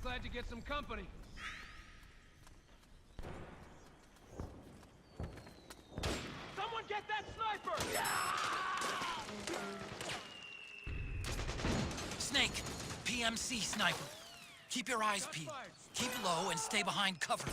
glad to get some company. Someone get that sniper! Snake, PMC sniper. Keep your eyes peeled. Keep low and stay behind cover.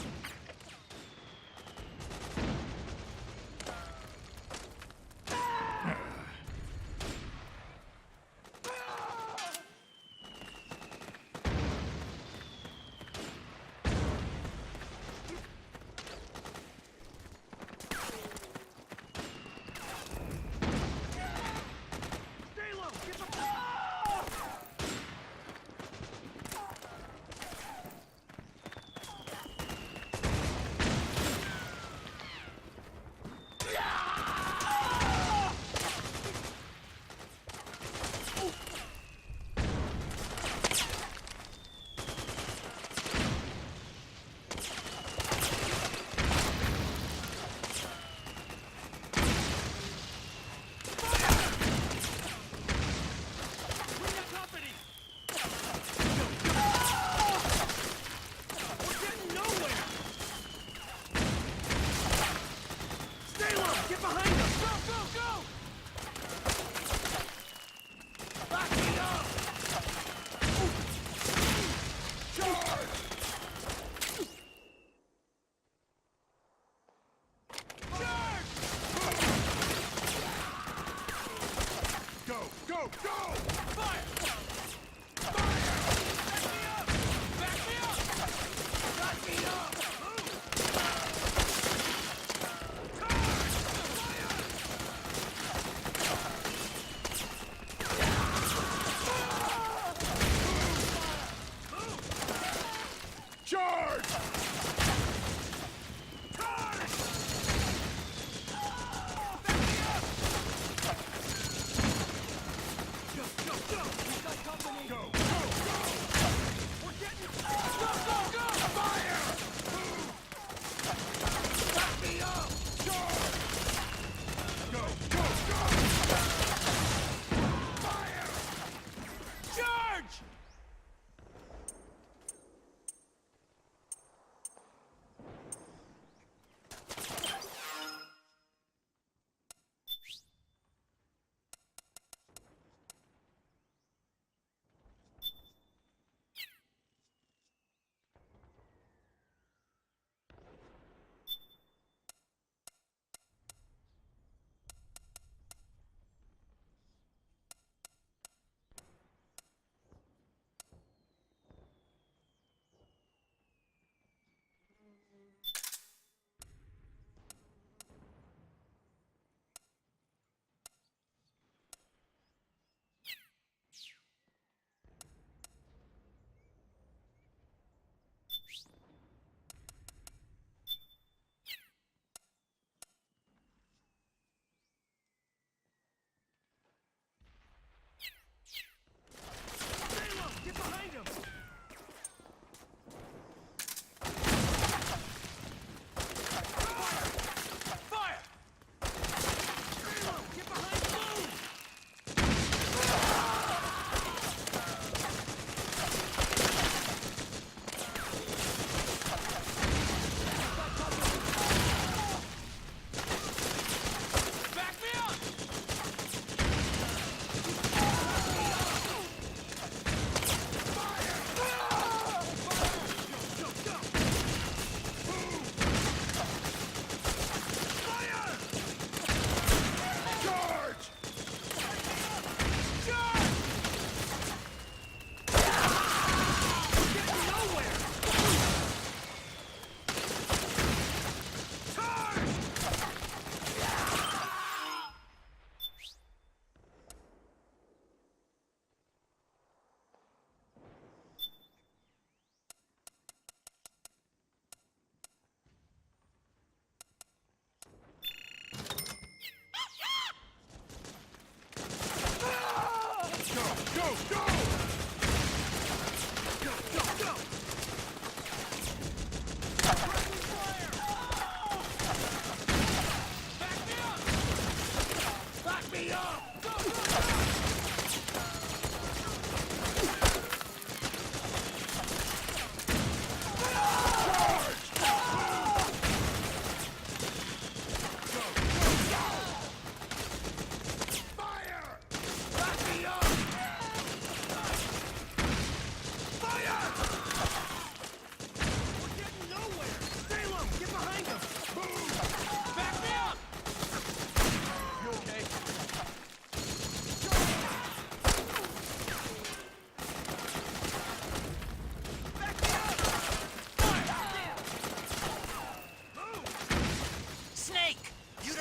Just go!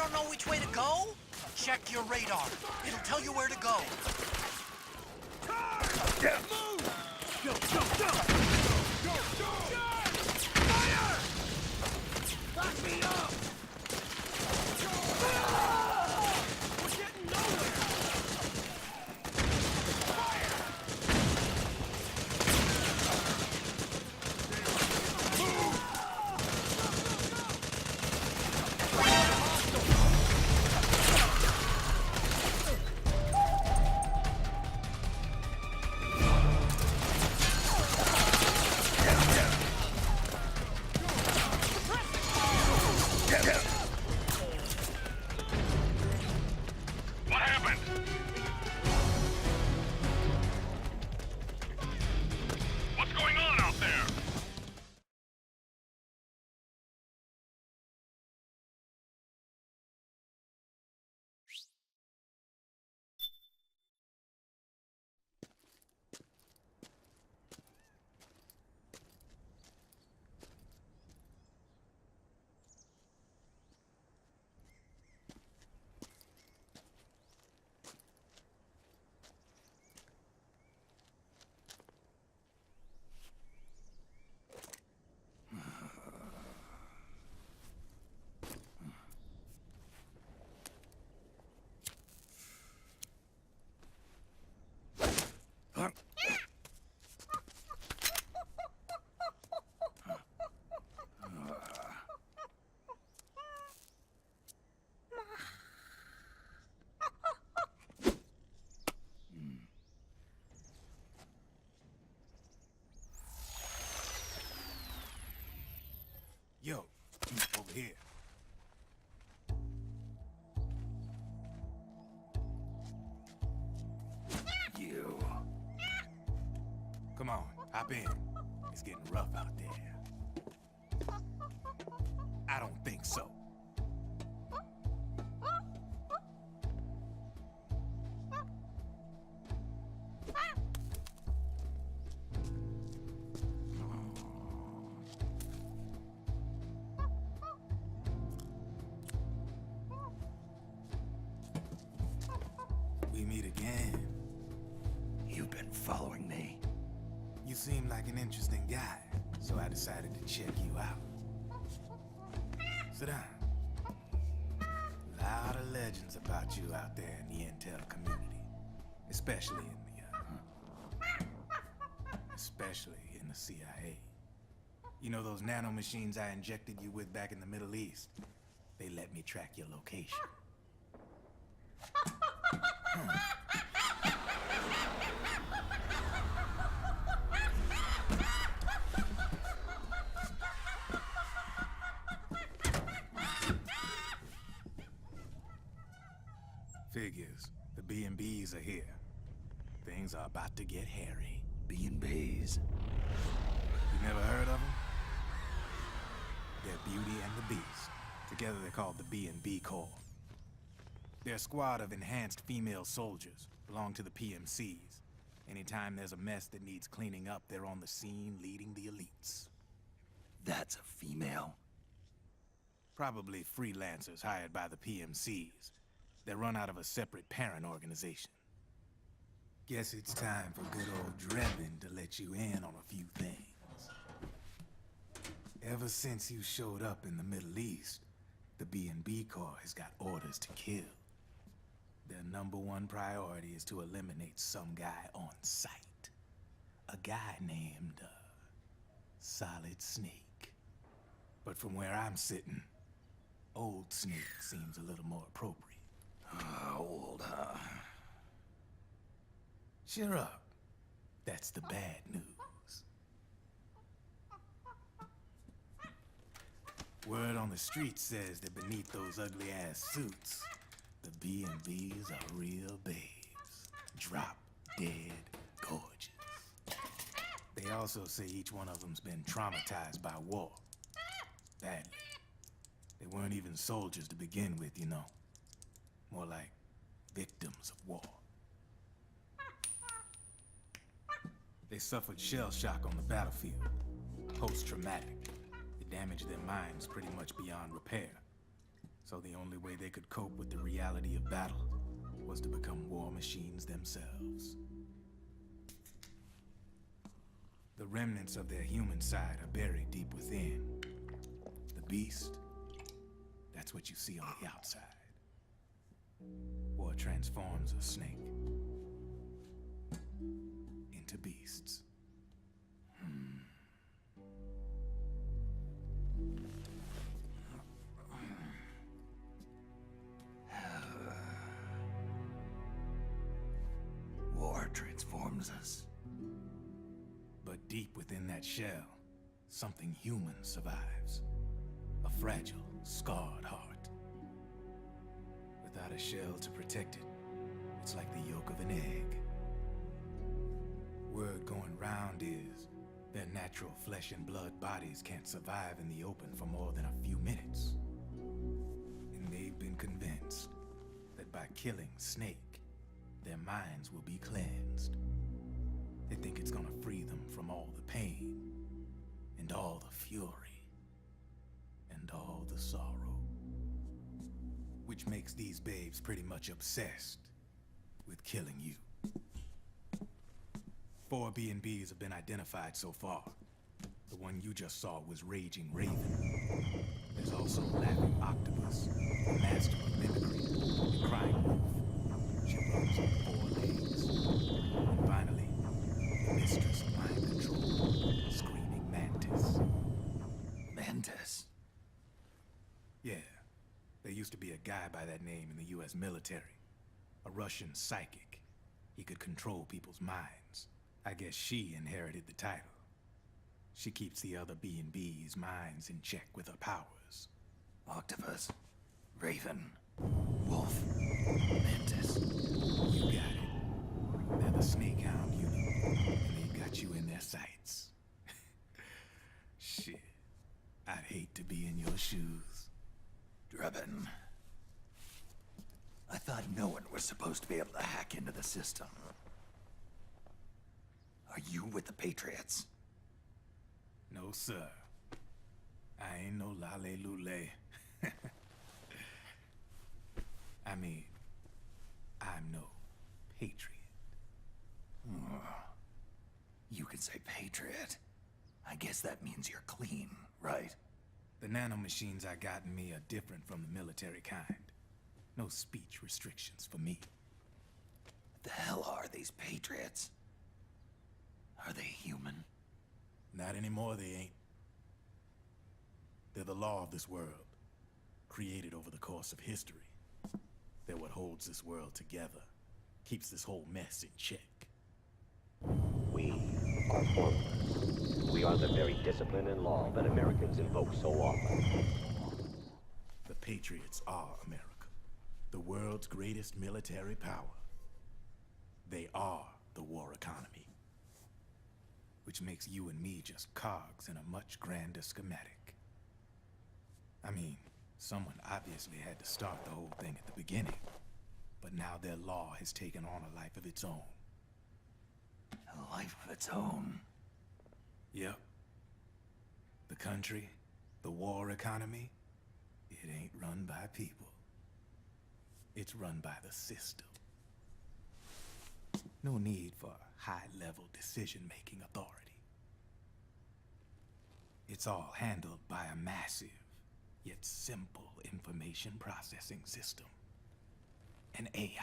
don't know which way to go? Check your radar. It'll tell you where to go. Yeah. Move! Go, go, go! Go, go! Fire! Lock me up! We're getting nowhere! Fire! Move! What happened? What's going on out there? Yo, over here. You. Come on, hop in. It's getting rough out there. I don't think so. We meet again. You've been following me. You seem like an interesting guy, so I decided to check you out. Sit down. A lot of legends about you out there in the intel community, especially in the CIA. You know those nanomachines I injected you with back in the Middle East? They let me track your location. Figures. The B&Bs are here. Things are about to get hairy. B&Bs. You never heard of them? They're Beauty and the Beast. Together they're called the B&B Corps. They're a squad of enhanced female soldiers, belong to the PMCs. Anytime there's a mess that needs cleaning up, they're on the scene leading the elites. That's a female. Probably freelancers hired by the PMCs. They're run out of a separate parent organization. Guess it's time for good old Drebin to let you in on a few things. Ever since you showed up in the Middle East, the B&B Corps has got orders to kill. Their #1 priority is to eliminate some guy on sight. A guy named, Solid Snake. But from where I'm sitting, Old Snake seems a little more appropriate. Old, huh? Cheer up. That's the bad news. Word on the street says that beneath those ugly-ass suits, the B&Bs are real babes. Drop dead gorgeous. They also say each one of them's been traumatized by war. Badly. They weren't even soldiers to begin with, you know. More like victims of war. They suffered shell shock on the battlefield. Post-traumatic. It damaged their minds pretty much beyond repair. So the only way they could cope with the reality of battle was to become war machines themselves. The remnants of their human side are buried deep within. The beast, that's what you see on the outside. War transforms a snake into beasts. War transforms us. But deep within that shell, something human survives. A fragile, scarred heart. Without a shell to protect it, it's like the yolk of an egg. Word going round is their natural flesh and blood bodies can't survive in the open for more than a few minutes. And they've been convinced that by killing Snake, their minds will be cleansed. They think it's gonna free them from all the pain, and all the fury, and all the sorrow. Which makes these babes pretty much obsessed with killing you. 4 B&Bs have been identified so far. The one you just saw was Raging Raven. There's also Laughing Octopus, the master of mimicry, the Crying Wolf. She runs on 4 legs. And finally, the mistress of mind control, Screaming Mantis. Mantis? Yeah, there used to be a guy by that name in the US military. A Russian psychic. He could control people's minds. I guess she inherited the title. She keeps the other B&B's minds in check with her powers. Octopus? Raven? Wolf? Mantis? You got it. They're the Snake Hound unit, and they got you in their sights. Shit. I'd hate to be in your shoes. Drebin. I thought no one was supposed to be able to hack into the system. Are you with the Patriots? No, sir. I ain't no lale-lule. I mean, I'm no patriot. You can say Patriot. I guess that means you're clean, right? The nanomachines I got in me are different from the military kind. No speech restrictions for me. What the hell are these Patriots? Are they human? Not anymore, they ain't. They're the law of this world, created over the course of history. They're what holds this world together, keeps this whole mess in check. We are formless. We are the very discipline and law that Americans invoke so often. The Patriots are America, the world's greatest military power. They are the war economy. Which makes you and me just cogs in a much grander schematic. I mean, someone obviously had to start the whole thing at the beginning. But now their law has taken on a life of its own. A life of its own? Yep. The country, the war economy, it ain't run by people. It's run by the system. No need for high-level decision-making authority. It's all handled by a massive, yet simple information processing system. An AI.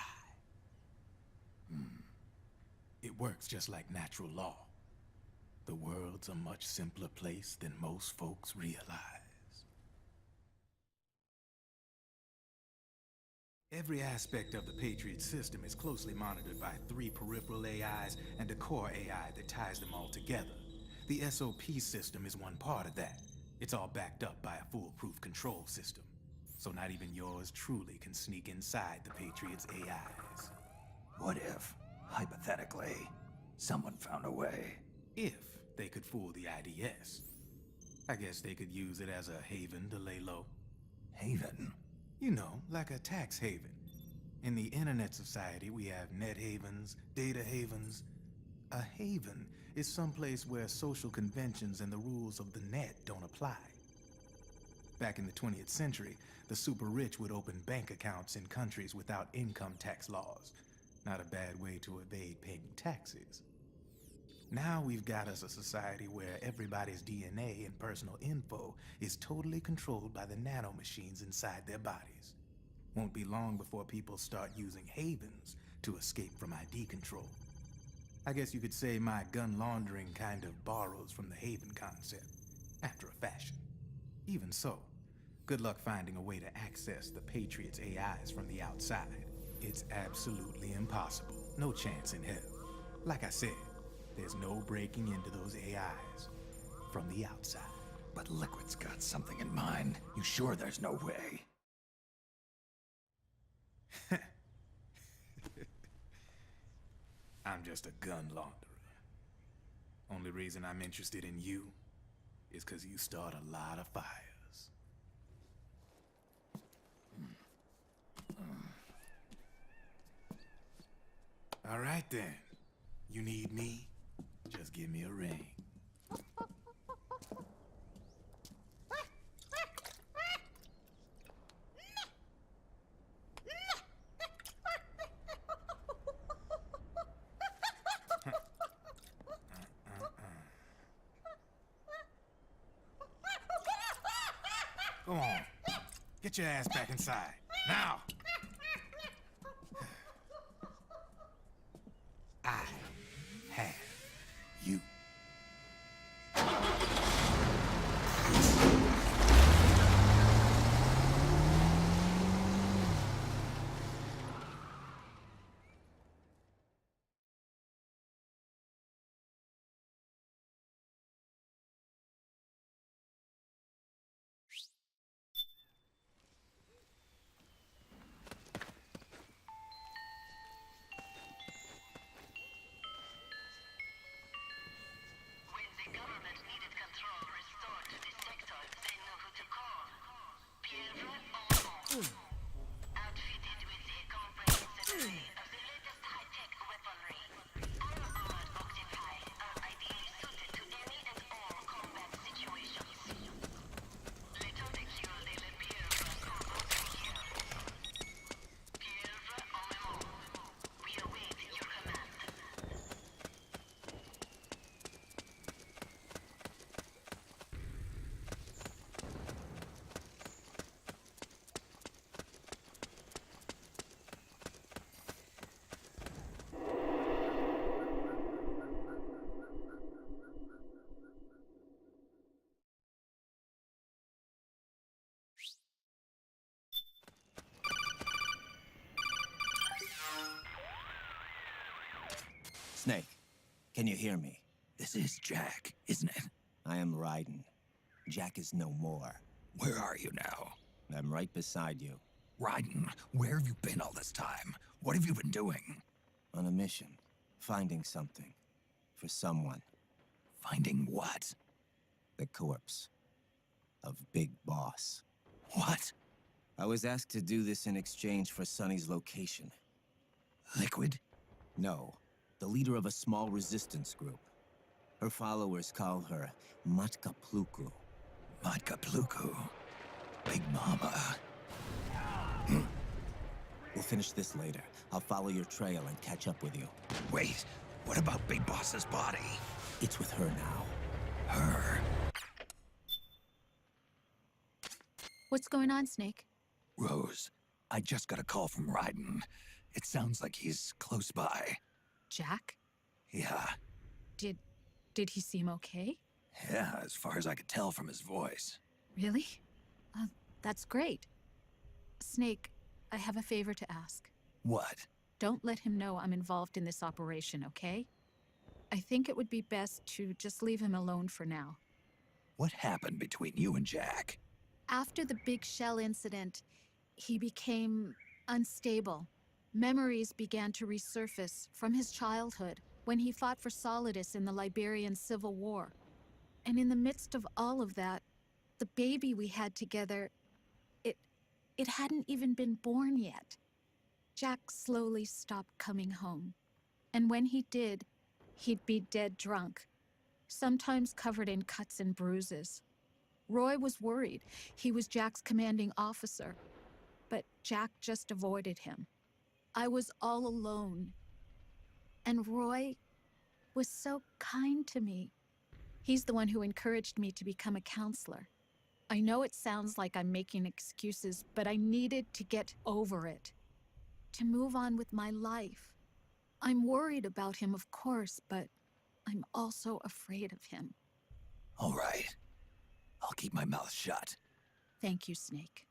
It works just like natural law. The world's a much simpler place than most folks realize. Every aspect of the Patriot system is closely monitored by 3 peripheral AIs and a core AI that ties them all together. The SOP system is one part of that. It's all backed up by a foolproof control system. So not even yours truly can sneak inside the Patriots' AIs. What if, hypothetically, someone found a way? If they could fool the IDS. I guess they could use it as a haven to lay low. Haven? You know, like a tax haven. In the internet society, we have net havens, data havens. A haven is someplace where social conventions and the rules of the net don't apply. Back in the 20th century, the super rich would open bank accounts in countries without income tax laws. Not a bad way to evade paying taxes. Now we've got us a society where everybody's DNA and personal info is totally controlled by the nanomachines inside their bodies. Won't be long before people start using havens to escape from ID control. I guess you could say my gun laundering kind of borrows from the haven concept, after a fashion. Even so, good luck finding a way to access the Patriot's AIs from the outside. It's absolutely impossible. No chance in hell. Like I said, there's no breaking into those AIs from the outside. But Liquid's got something in mind. You sure there's no way? I'm just a gun launderer. Only reason I'm interested in you is because you start a lot of fires. All right then. You need me? Just give me a ring. Go on. Get your ass back inside. Now! I have you. Outfitted with a comprehensive array of the latest high-tech weaponry, our armored octopi are ideally suited to any and all combat situations. L'état de la pieuvre compose here. Pieuvre en mémoire. We await your command. Snake, can you hear me? This is Jack, isn't it? I am Raiden. Jack is no more. Where are you now? I'm right beside you. Raiden, where have you been all this time? What have you been doing? On a mission. Finding something. For someone. Finding what? The corpse. Of Big Boss. What? I was asked to do this in exchange for Sonny's location. Liquid? No. The leader of a small resistance group. Her followers call her Matka Pluku. Matka Pluku. Big Mama. We'll finish this later. I'll follow your trail and catch up with you. Wait, what about Big Boss's body? It's with her now. Her? What's going on, Snake? Rose, I just got a call from Raiden. It sounds like he's close by. Jack? Yeah. Did he seem okay? Yeah, as far as I could tell from his voice. Really? That's great. Snake, I have a favor to ask. What? Don't let him know I'm involved in this operation, okay? I think it would be best to just leave him alone for now. What happened between you and Jack? After the big shell incident, he became unstable. Memories began to resurface from his childhood when he fought for Solidus in the Liberian Civil War. And in the midst of all of that, the baby we had together, it hadn't even been born yet. Jack slowly stopped coming home. And when he did, he'd be dead drunk, sometimes covered in cuts and bruises. Roy was worried. He was Jack's commanding officer. But Jack just avoided him. I was all alone. And Roy was so kind to me. He's the one who encouraged me to become a counselor. I know it sounds like I'm making excuses, but I needed to get over it. To move on with my life. I'm worried about him, of course, but I'm also afraid of him. All right. I'll keep my mouth shut. Thank you, Snake.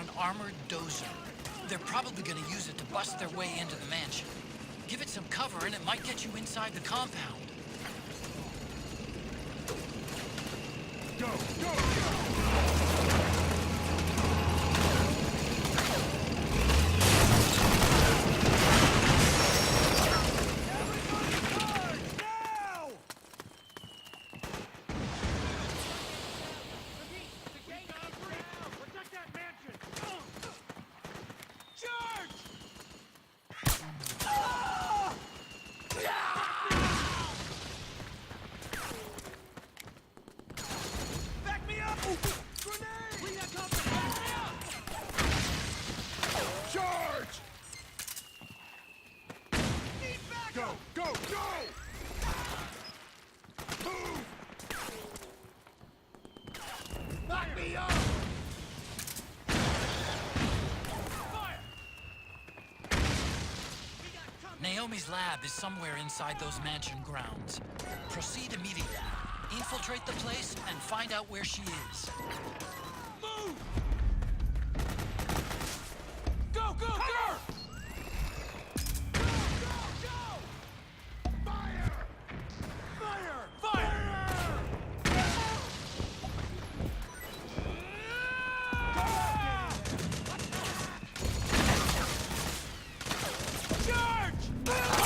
an armored dozer. They're probably gonna use it to bust their way into the mansion. Give it some cover and it might get you inside the compound. Go, go, go! Charge! Go, go, go! Move! Back me up! Fire! Naomi's lab is somewhere inside those mansion grounds. Proceed immediately. Infiltrate the place and find out where she is. Move! Go, go, go! Go, go, go! Fire! Fire! Fire! Charge! Fire!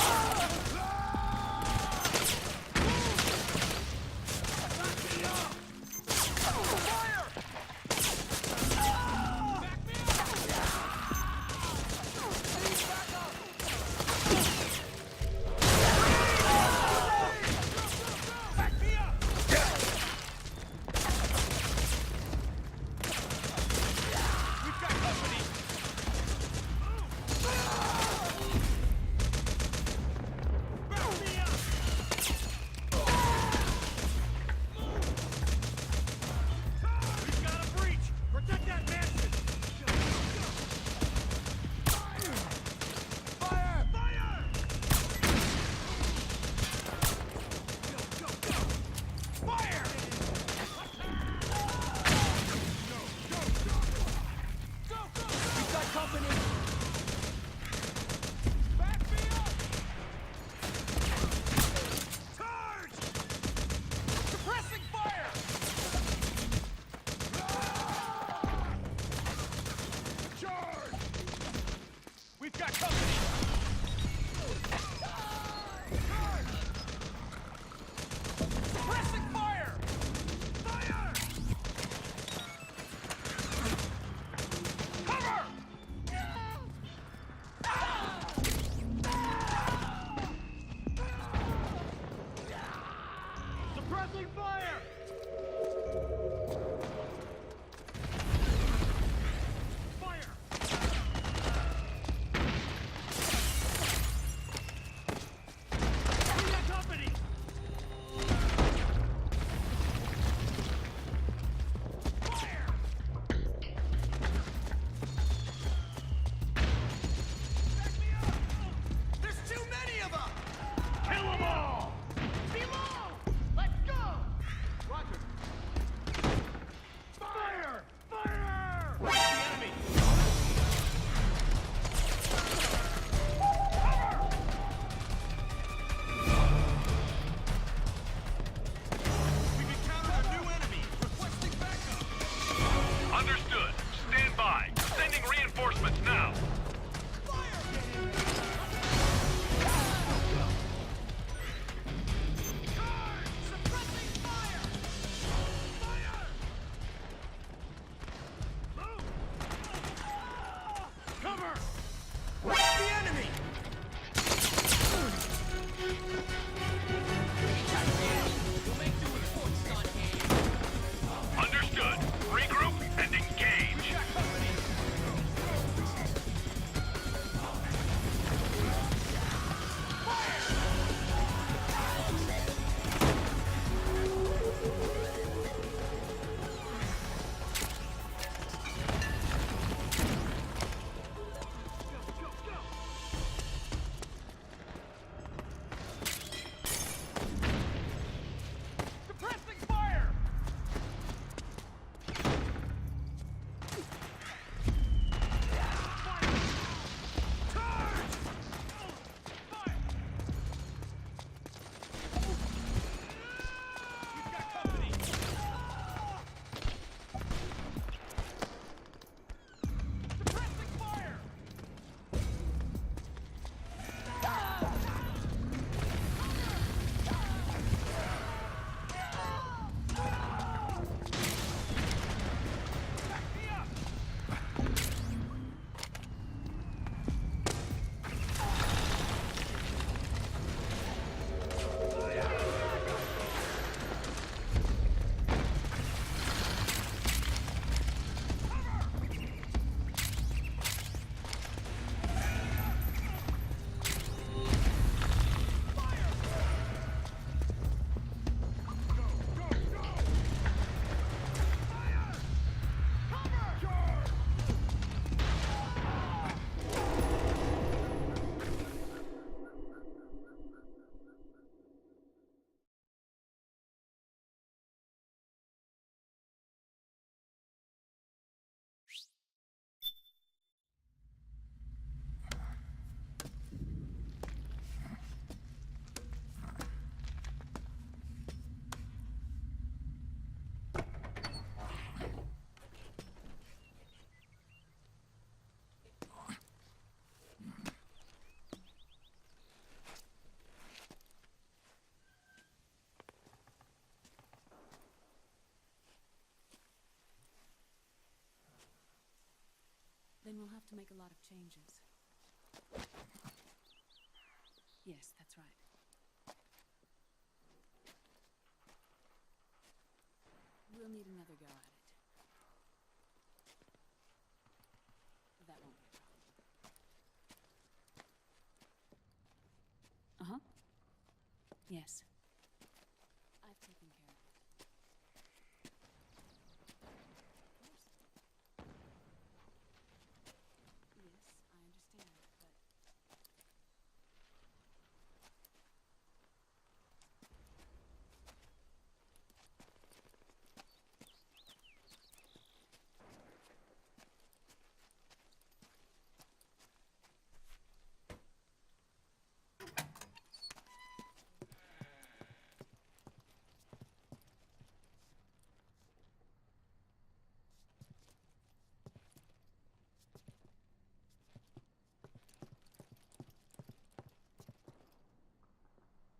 to make a lot of changes. Yes, that's right. We'll need another go at it. That won't be a problem. Uh-huh. Yes. I've taken care of it. Yes, I understand, but...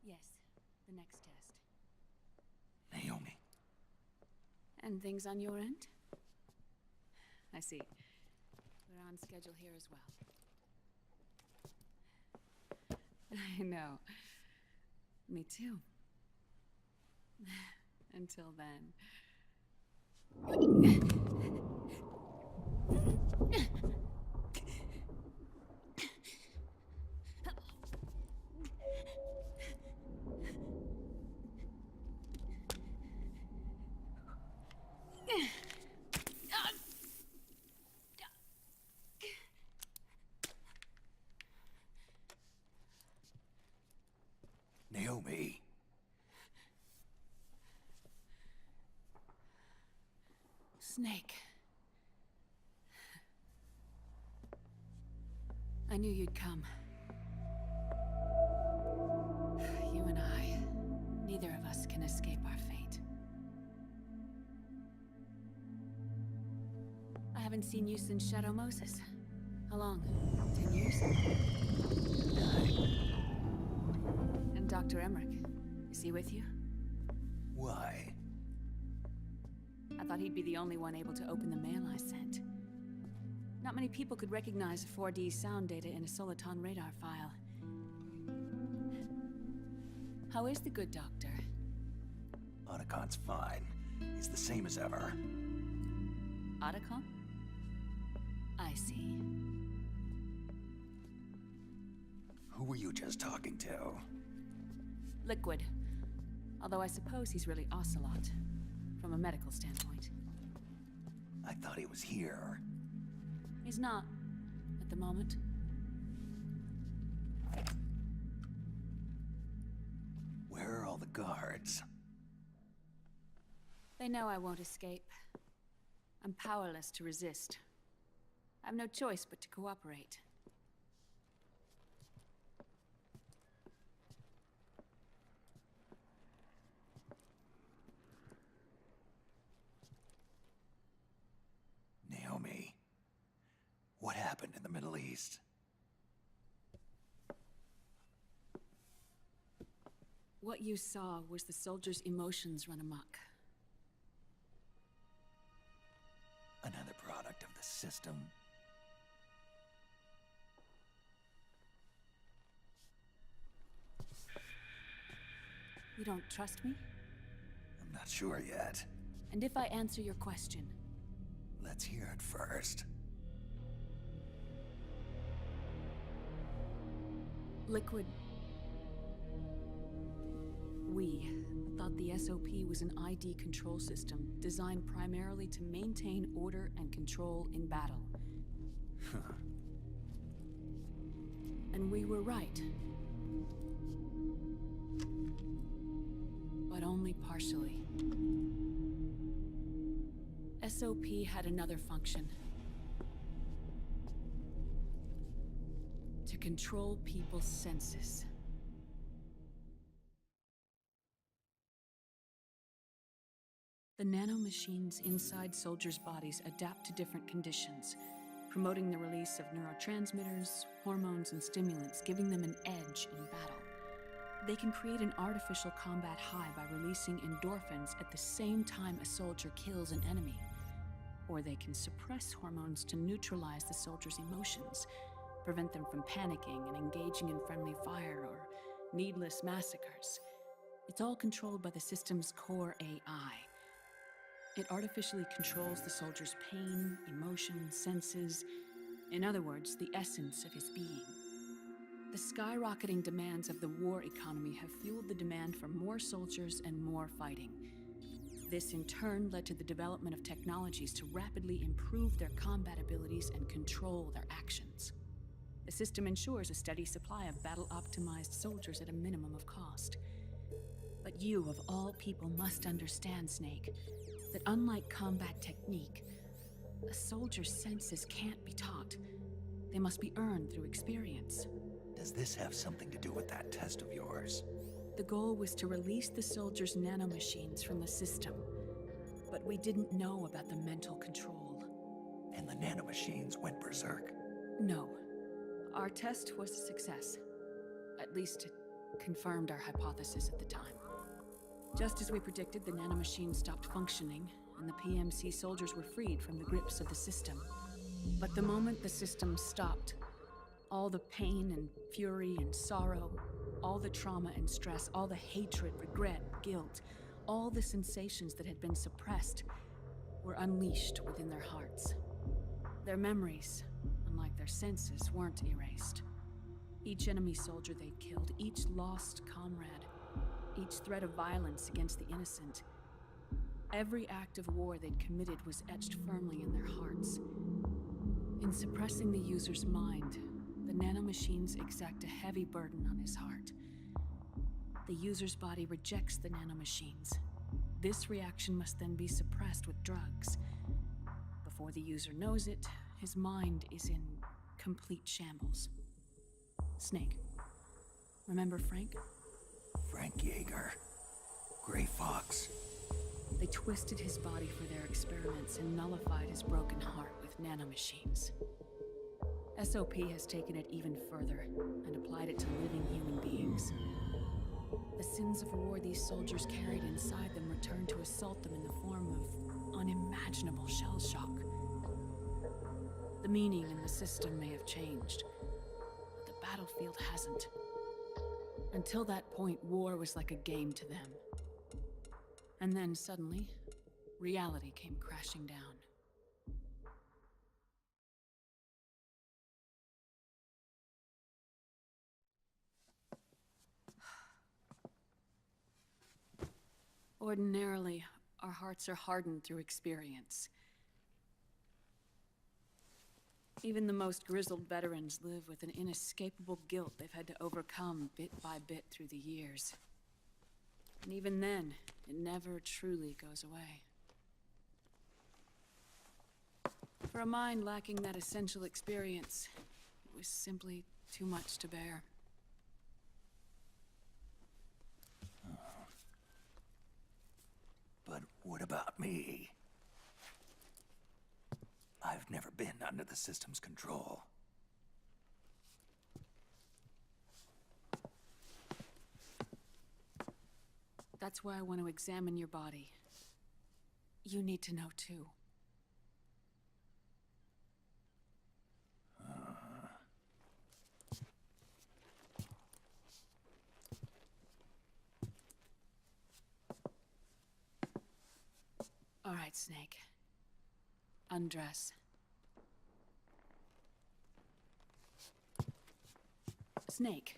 Yes, the next test. Naomi. And things on your end? I see. We're on schedule here as well. I know. Me too. Until then. Naomi. Snake. I knew you'd come. You and I, neither of us can escape our fate. I haven't seen you since Shadow Moses. How long? 10 years? And Dr. Emmerich, is he with you? Why? I thought he'd be the only one able to open the mail I sent. Not many people could recognize 4D sound data in a Soliton radar file. How is the good doctor? Otacon's fine. He's the same as ever. Otacon? I see. Who were you just talking to? Liquid. Although I suppose he's really Ocelot, from a medical standpoint. I thought he was here. He's not, at the moment. Where are all the guards? They know I won't escape. I'm powerless to resist. I have no choice but to cooperate. Naomi, what happened in the Middle East? What you saw was the soldiers' emotions run amok. Another product of the system. You don't trust me? I'm not sure yet. And if I answer your question? Let's hear it first. Liquid. We thought the SOP was an ID control system designed primarily to maintain order and control in battle. And we were right. But only partially. SOP had another function. To control people's senses. The nanomachines inside soldiers' bodies adapt to different conditions, promoting the release of neurotransmitters, hormones, and stimulants, giving them an edge in battle. They can create an artificial combat high by releasing endorphins at the same time a soldier kills an enemy. Or they can suppress hormones to neutralize the soldiers' emotions, prevent them from panicking and engaging in friendly fire or needless massacres. It's all controlled by the system's core AI. It artificially controls the soldier's pain, emotion, senses, in other words, the essence of his being. The skyrocketing demands of the war economy have fueled the demand for more soldiers and more fighting. This in turn led to the development of technologies to rapidly improve their combat abilities and control their actions. The system ensures a steady supply of battle-optimized soldiers at a minimum of cost. But you, of all people, must understand, Snake, that unlike combat technique, a soldier's senses can't be taught. They must be earned through experience. Does this have something to do with that test of yours? The goal was to release the soldiers' nanomachines from the system, but we didn't know about the mental control. And the nanomachines went berserk? No. Our test was a success. At least it confirmed our hypothesis at the time. Just as we predicted, the nanomachines stopped functioning, and the PMC soldiers were freed from the grips of the system. But the moment the system stopped, all the pain and fury and sorrow, all the trauma and stress, all the hatred, regret, guilt, all the sensations that had been suppressed were unleashed within their hearts. Their memories, unlike their senses, weren't erased. Each enemy soldier they killed, each lost comrade, each threat of violence against the innocent, every act of war they'd committed was etched firmly in their hearts. In suppressing the user's mind, the nanomachines exact a heavy burden on his heart. The user's body rejects the nanomachines. This reaction must then be suppressed with drugs. Before the user knows it, his mind is in complete shambles. Snake, remember Frank? Frank Yeager. Gray Fox. They twisted his body for their experiments and nullified his broken heart with nanomachines. SOP has taken it even further and applied it to living human beings. The sins of war these soldiers carried inside them returned to assault them in the form of unimaginable shell shock. The meaning in the system may have changed, but the battlefield hasn't. Until that point, war was like a game to them. And then suddenly, reality came crashing down. Ordinarily, our hearts are hardened through experience. Even the most grizzled veterans live with an inescapable guilt they've had to overcome bit by bit through the years. And even then, it never truly goes away. For a mind lacking that essential experience, it was simply too much to bear. But what about me? I've never been under the system's control. That's why I want to examine your body. You need to know too. All right, Snake. Undress. Snake,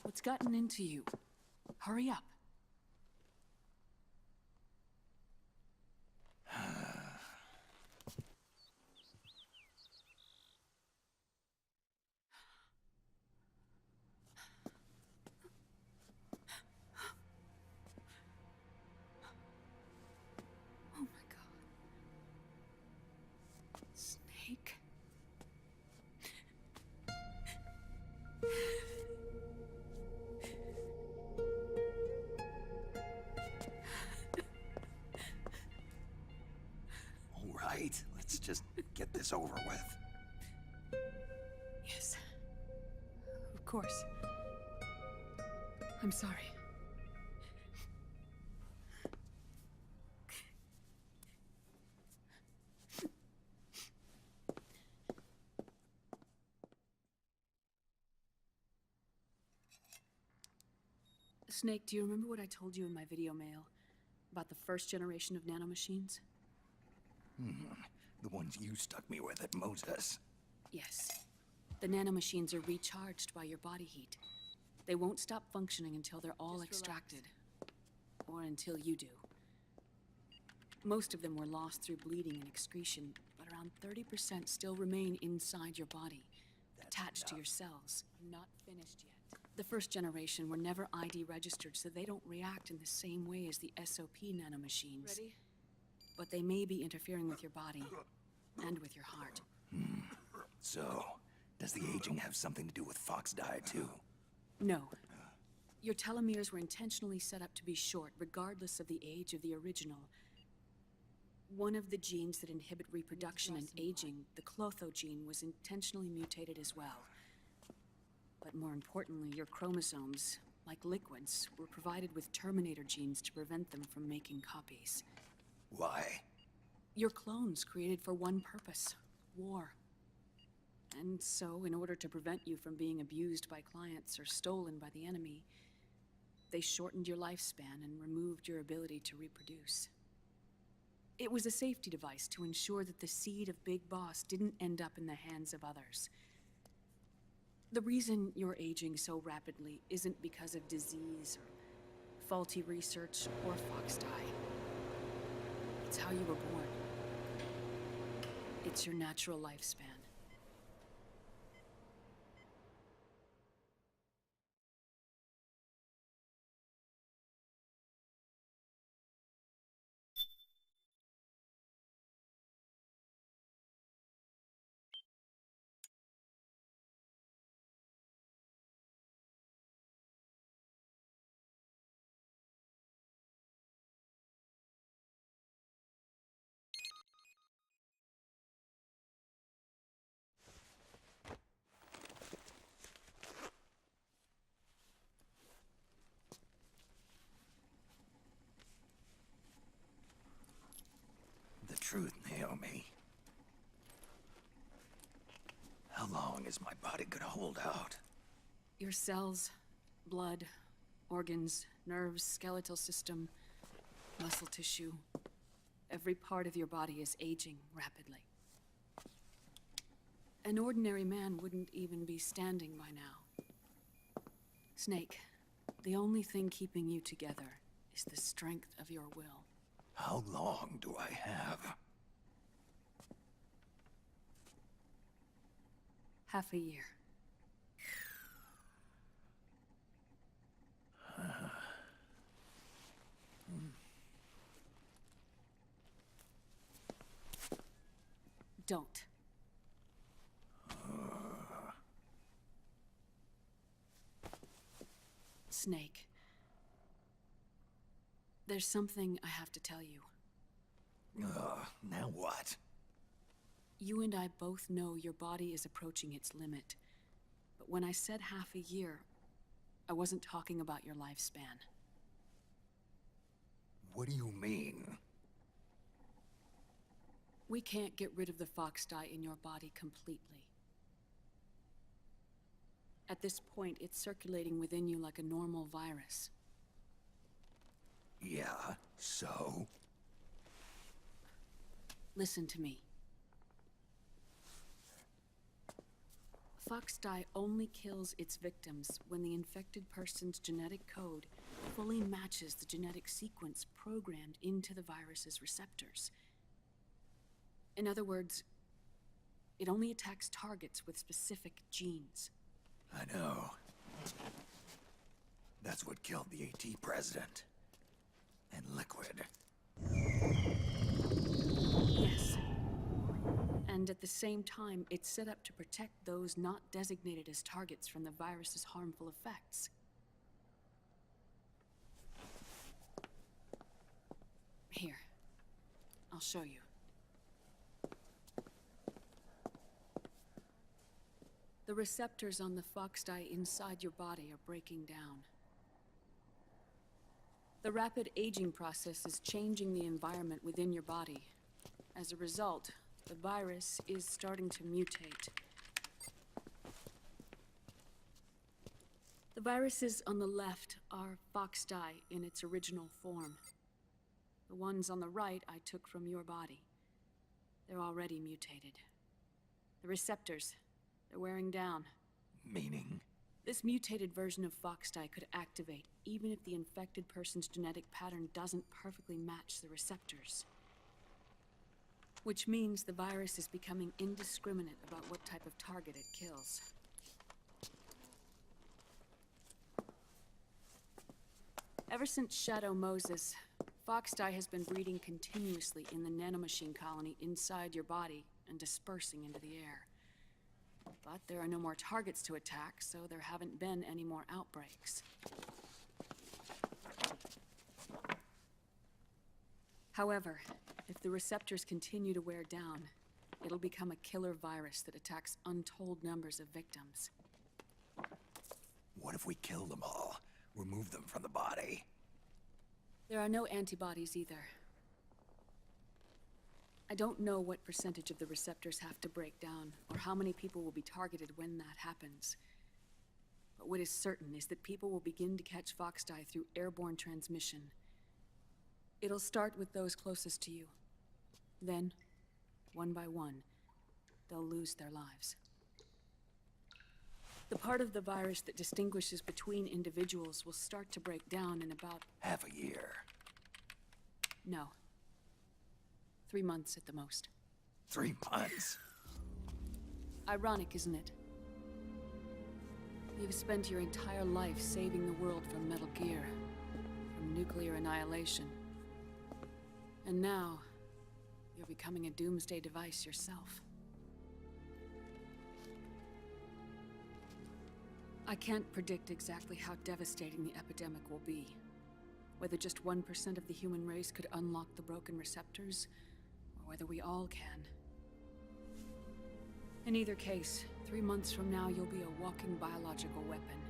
what's gotten into you? Hurry up. Oh my God. Snake. All right, let's just get this over with. Yes. Of course. I'm sorry. Snake, do you remember what I told you in my video mail about the first generation of nanomachines? The ones you stuck me with at Moses. Yes. The nanomachines are recharged by your body heat. They won't stop functioning until they're all extracted. Or until you do. Most of them were lost through bleeding and excretion, but around 30% still remain inside your body, attached to your cells. I'm not finished yet. The first generation were never ID registered, so they don't react in the same way as the SOP nanomachines. Ready? But they may be interfering with your body, and with your heart. So, does the aging have something to do with Fox die too? No. Your telomeres were intentionally set up to be short, regardless of the age of the original. One of the genes that inhibit reproduction and aging, the Clotho gene, was intentionally mutated as well. But more importantly, your chromosomes, like liquids, were provided with terminator genes to prevent them from making copies. Why? Your clones created for one purpose: war. And so, in order to prevent you from being abused by clients or stolen by the enemy, they shortened your lifespan and removed your ability to reproduce. It was a safety device to ensure that the seed of Big Boss didn't end up in the hands of others. The reason you're aging so rapidly isn't because of disease or faulty research or Fox die. It's how you were born. It's your natural lifespan. The truth, Naomi. How long is my body gonna hold out? Your cells, blood, organs, nerves, skeletal system, muscle tissue. Every part of your body is aging rapidly. An ordinary man wouldn't even be standing by now. Snake, the only thing keeping you together is the strength of your will. How long do I have? Half a year. Don't. Snake. There's something I have to tell you. Now what? You and I both know your body is approaching its limit. But when I said half a year, I wasn't talking about your lifespan. What do you mean? We can't get rid of the Fox dye in your body completely. At this point, it's circulating within you like a normal virus. Yeah, so? Listen to me. Fox dye only kills its victims when the infected person's genetic code fully matches the genetic sequence programmed into the virus's receptors. In other words, it only attacks targets with specific genes. I know. That's what killed the AT president. And Liquid. Yes. And at the same time, it's set up to protect those not designated as targets from the virus's harmful effects. Here. I'll show you. The receptors on the Fox dye inside your body are breaking down. The rapid aging process is changing the environment within your body. As a result, the virus is starting to mutate. The viruses on the left are fox dye in its original form. The ones on the right I took from your body. They're already mutated. The receptors, they're wearing down. Meaning? This mutated version of fox dye could activate even if the infected person's genetic pattern doesn't perfectly match the receptors. Which means the virus is becoming indiscriminate about what type of target it kills. Ever since Shadow Moses, fox dye has been breeding continuously in the nanomachine colony inside your body and dispersing into the air. But there are no more targets to attack, so there haven't been any more outbreaks. However, if the receptors continue to wear down, it'll become a killer virus that attacks untold numbers of victims. What if we kill them all? Remove them from the body? There are no antibodies either. I don't know what percentage of the receptors have to break down, or how many people will be targeted when that happens. But what is certain is that people will begin to catch fox dye through airborne transmission. It'll start with those closest to you. Then, one by one, they'll lose their lives. The part of the virus that distinguishes between individuals will start to break down in about... Half a year. No. 3 months at the most. 3 months? Ironic, isn't it? You've spent your entire life saving the world from Metal Gear, from nuclear annihilation. And now, you're becoming a doomsday device yourself. I can't predict exactly how devastating the epidemic will be. Whether just 1% of the human race could unlock the broken receptors, or whether we all can. In either case, 3 months from now, you'll be a walking biological weapon.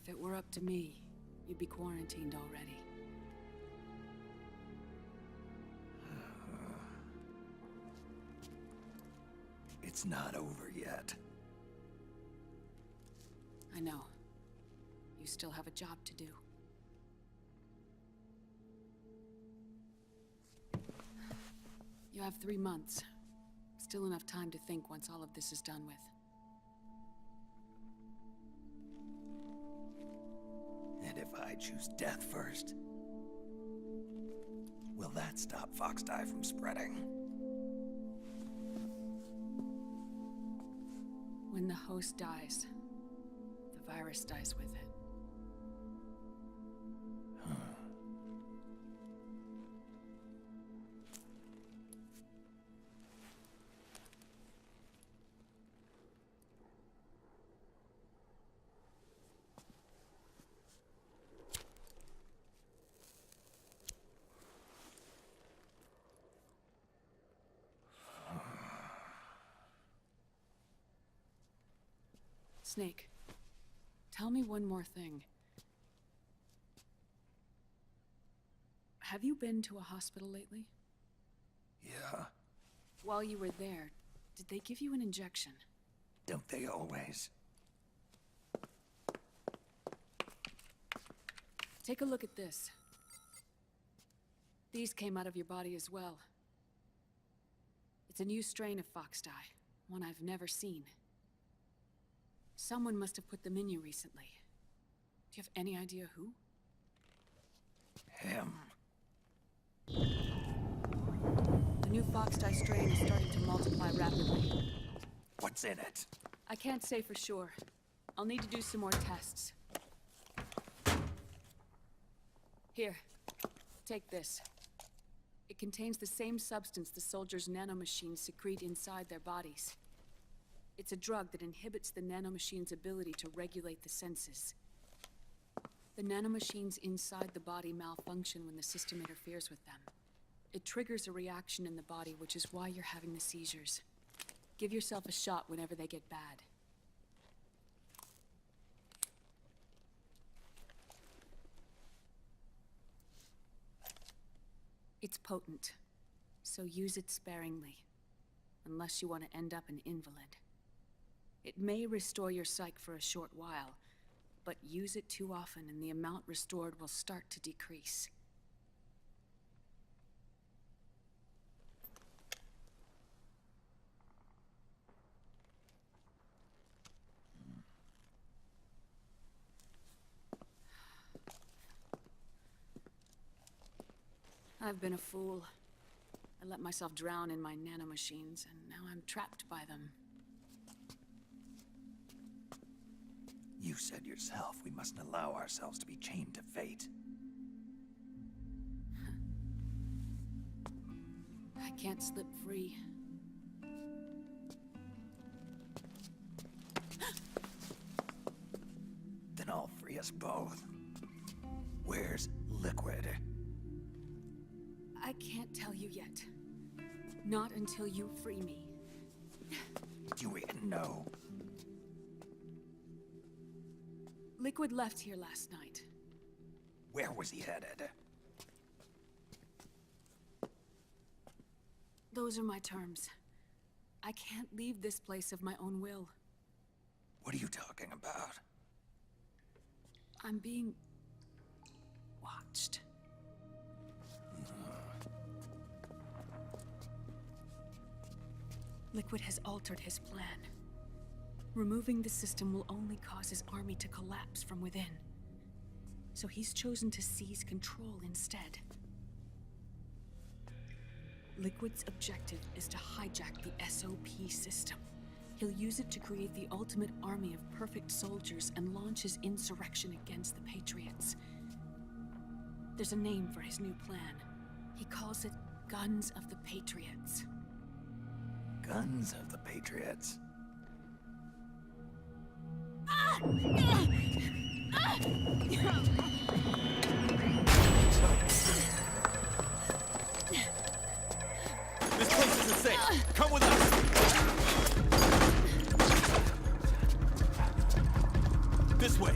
If it were up to me, you'd be quarantined already. It's not over yet. I know. You still have a job to do. You have 3 months. Still enough time to think once all of this is done with. And if I choose death first? Will that stop fox dye from spreading? When the host dies, the virus dies with it. Snake, tell me one more thing. Have you been to a hospital lately? Yeah. While you were there, did they give you an injection? Don't they always? Take a look at this. These came out of your body as well. It's a new strain of fox dye, one I've never seen. Someone must have put them in you recently. Do you have any idea who? Him. The new fox dye strain is starting to multiply rapidly. What's in it? I can't say for sure. I'll need to do some more tests. Here, take this. It contains the same substance the soldiers' nanomachines secrete inside their bodies. It's a drug that inhibits the nanomachine's ability to regulate the senses. The nanomachines inside the body malfunction when the system interferes with them. It triggers a reaction in the body, which is why you're having the seizures. Give yourself a shot whenever they get bad. It's potent, so use it sparingly. unless you want to end up an invalid. It may restore your psyche for a short while, but use it too often and the amount restored will start to decrease. I've been a fool. I let myself drown in my nanomachines, and now I'm trapped by them. You said yourself we mustn't allow ourselves to be chained to fate. I can't slip free. Then I'll free us both. Where's Liquid? I can't tell you yet. Not until you free me. Do you even know? Liquid left here last night. Where was he headed? Those are my terms. I can't leave this place of my own will. What are you talking about? I'm being watched. Liquid has altered his plan. Removing the system will only cause his army to collapse from within. So he's chosen to seize control instead. Liquid's objective is to hijack the SOP system. He'll use it to create the ultimate army of perfect soldiers and launch his insurrection against the Patriots. There's a name for his new plan. He calls it Guns of the Patriots. Guns of the Patriots. This place isn't safe. Come with us. This way.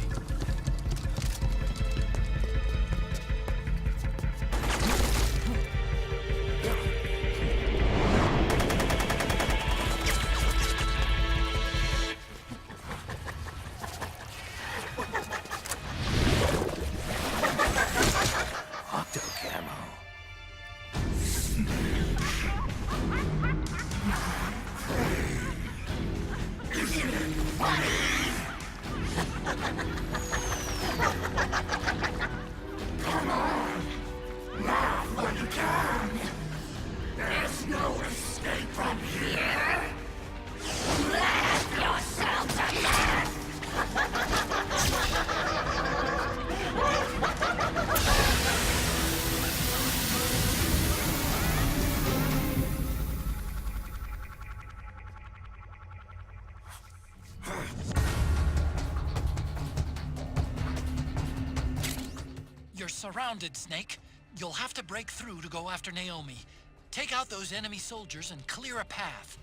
You're surrounded, Snake. You'll have to break through to go after Naomi. Take out those enemy soldiers and clear a path.